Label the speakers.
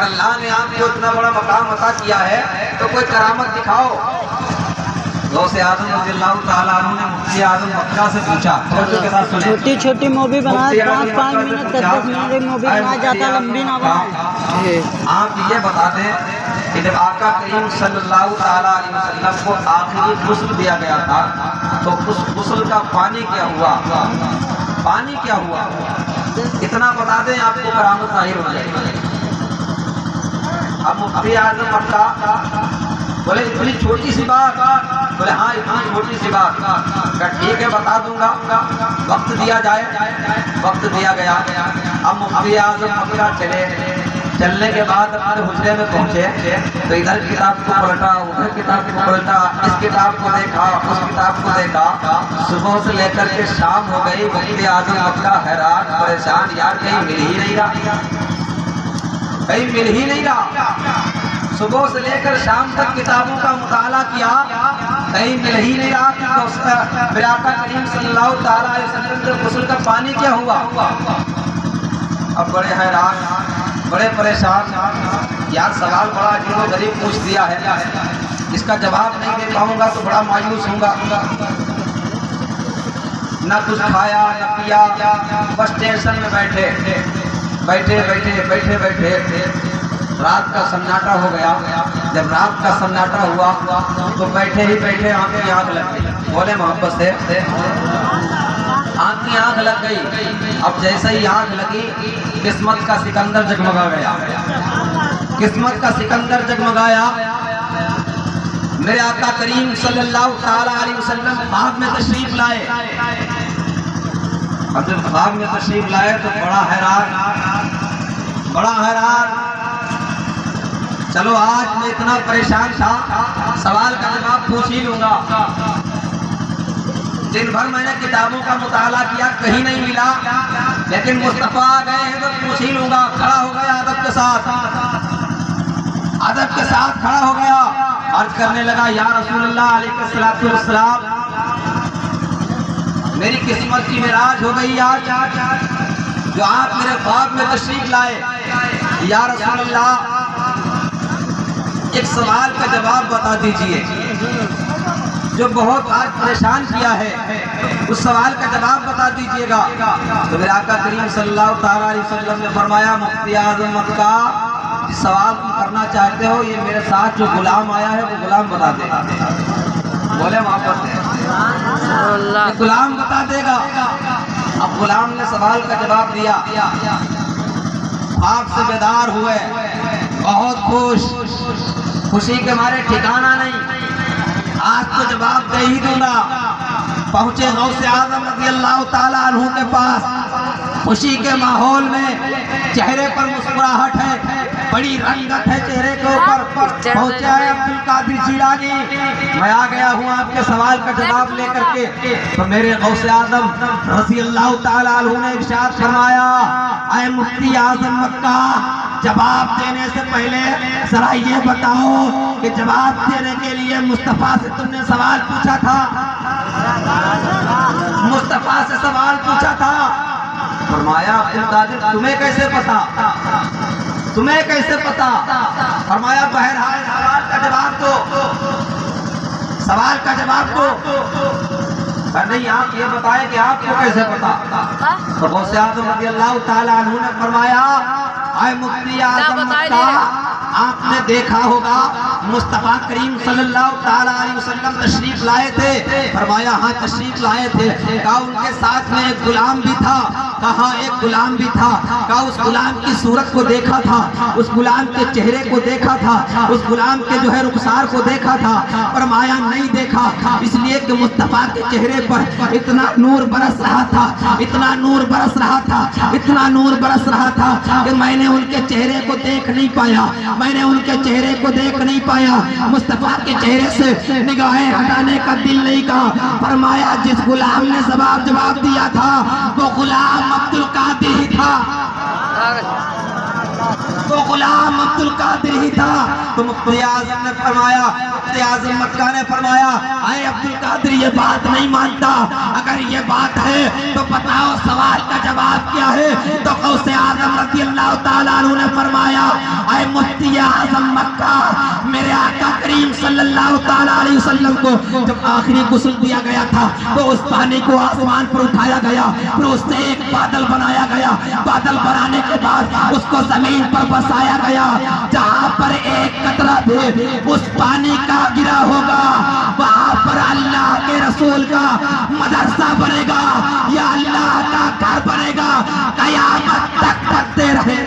Speaker 1: अल्लाह ने आपको इतना बड़ा मकाम अता किया है तो कोई करामत दिखाओ। गौसे आजम रज़ियल्लाहु ताला अन्हु ने मुफ्ती आजम मक्का से पूछा,
Speaker 2: छोटी छोटी मूवी बनाए 5-5 मिनट 10-10 मिनट की मूवी बनाया जाता, लंबी ना बनाए।
Speaker 1: आप ये बता दें कि जब आका करीम सल्लल्लाहु ताला अलैहि वसल्लम को आखिरी गुस्ल दिया गया था तो उस गुस्ल का पानी क्या हुआ, पानी क्या हुआ, इतना बता दें आपको करामत ज़ाहिर हो जाएगी। अब मुफ्ती आजम मक्का बोले इतनी छोटी सी बात, बोले हाँ इतनी छोटी सी बात, क्या ठीक है बता दूंगा, वक्त दिया जाए। वक्त दिया गया। अब मुफ्ती आजम मक्का चले, चलने के बाद अपने हुजरे में पहुंचे तो इधर किताब को पलटा, उधर किताब को पलटा, इस किताब को देखा, उस किताब को देखा। सुबह से लेकर के शाम हो गई, मुफ्ती आजम मक्का हैरान परेशान, यार कहीं मिल ही नहीं रहा, कहीं मिल ही नहीं रहा। सुबह से लेकर शाम तक किताबों का मुताला किया, कहीं मिल ही नहीं रहा कि मेरे आका करीम सल्लल्लाहु ताला अलैहि वसल्लम के गुस्ल का पानी क्या हुआ। अब बड़े हैरान, बड़े परेशान, यार सवाल बड़ा अजीब गरीब पूछ दिया है, इसका जवाब नहीं दे पाऊंगा तो बड़ा मायूस होऊंगा। न कुछ खाया न पिया, बस स्टेशन में बैठे बैठे बैठे बैठे बैठे रात का सन्नाटा हो गया। जब रात का सन्नाटा हुआ तो बैठे ही बैठे आंख की आंख लग गई, बोले मोहब्बत से आंख की आंख लग गई। अब जैसे ही आंख लगी किस्मत का सिकंदर जगमगा गया, किस्मत का सिकंदर जगमगाया। मेरे आका करीम सल्लल्लाहु ताला अलैहि वसल्लम ख्वाब में तशरीफ लाए। अब जब ख्वाब में तशरीफ लाए तो बड़ा हैरान, बड़ा हैरान। चलो आज मैं इतना परेशान था, सवाल का जवाब पूछ ही लूंगा। दिन भर मैंने किताबों का मुताला किया, कहीं नहीं मिला, लेकिन मुस्तफा आ गए हैं तो पूछ ही लूंगा। खड़ा हो गया अदब के साथ, अदब के साथ खड़ा हो गया, अर्ज करने लगा या रसूलल्लाह अलैहिस्सलातु वस्सलाम, मेरी किस्मत की मिराज हो गई आज, जो आप मेरे ख्वाब में तशरीफ लाए। या रसूलल्लाह एक सवाल का जवाब बता दीजिए जो बहुत आज परेशान किया है, उस सवाल का जवाब बता दीजिएगा। तो मेरे आका करीम सल्लल्लाहु ताला अलैहि वसल्लम ने फरमाया, मुफ्ती आज़म मक्का जिस सवाल तुम करना चाहते हो ये मेरे साथ जो गुलाम आया है वो गुलाम बता देगा। बोले मोहब्बत से गुलाम बता देगा। अब गुलाम ने सवाल का जवाब दिया, ख्वाब से बेदार हुए, बहुत खुश, खुशी के मारे ठिकाना नहीं, आज तो जवाब दे ही दूंगा। पहुंचे गौसे आजम रज़ियल्लाहु ताला अन्हु के पास, खुशी के माहौल में, चेहरे पर मुस्कुराहट है, बड़ी रंगत है चेहरे के ऊपर। पहुंचा है अब्दुल कादिर जिलानी, मैं आ गया हूँ आपके सवाल का जवाब लेकर के। तो मेरे गौसे आजम रज़ियल्लाहु ताला अन्हु ने इरशाद फरमाया, ऐ मुफ्ती आज़म मक्का, जवाब देने से पहले जरा ये बताओ कि जवाब देने के लिए मुस्तफा से तुमने सवाल पूछा था, मुस्तफा से सवाल पूछा था। फरमाया अब्दुल कादिर तुम्हें कैसे पता, तुम्हें कैसे पता। फरमाया बहरहाल सवाल का जवाब दो, सवाल का जवाब दो। नहीं आप ये बताए कि आपको कैसे पता। तो गौसे आज़म रज़ियल्लाहु ताला अन्हु ने फरमाया, आए मुफ्ती आज़म मक्का, आपने देखा होगा मुस्तफा करीम सल्लल्लाहु ताला अलैहि वसल्लम तशरीफ लाए थे। फरमाया हाँ तशरीफ लाए थे। कहा उनके साथ में एक गुलाम भी था, कहा एक गुलाम भी था। कहा उस गुलाम की सूरत को देखा था, उस गुलाम के चेहरे को देखा था, उस गुलाम के जो है रुखसार को देखा था। फरमाया नहीं देखा, इसलिए कि मुस्तफा के चेहरे पर इतना नूर बरस रहा था, इतना नूर बरस रहा था, इतना नूर बरस रहा था कि मैंने उनके चेहरे को देख नहीं पाया, मैंने उनके चेहरे को देख नहीं पाया। मुस्तफा के चेहरे से निगाहें हटाने का दिल नहीं कहा। फरमाया जिस गुलाम ने जवाब दिया था वो गुलाम अब्दुल कादिर ही था, वो गुलाम अब्दुल कादिर ही था। तो मुफ्ती आजम ने फरमाया, मुफ्ती आजम मक्का ने फरमाया, आए अब्दुल कादिर ये बात नहीं मानता, अगर ये बात है तो बताओ सवाल का जवाब क्या है। तो गौसे आजम रज़ी अल्लाह ताला अन्हु ने फरमाया, आए मुफ्ती आजम मक्का, मेरे आका करीम सल्लल्लाहु ताला अलैहि वसल्लम को जब आखिरी गुस्ल दिया गया था तो उस पानी को आसमान पर उठाया गया, फिर उससे एक बादल बनाया गया, बादल बनाने के बाद उसको जमीन पर बसाया गया। जहाँ पर एक कतरा भी उस पानी का गिरा होगा वहाँ पर अल्लाह के रसूल का मदरसा बनेगा या अल्लाह का घर बनेगा, कयामत तक बनते रहे।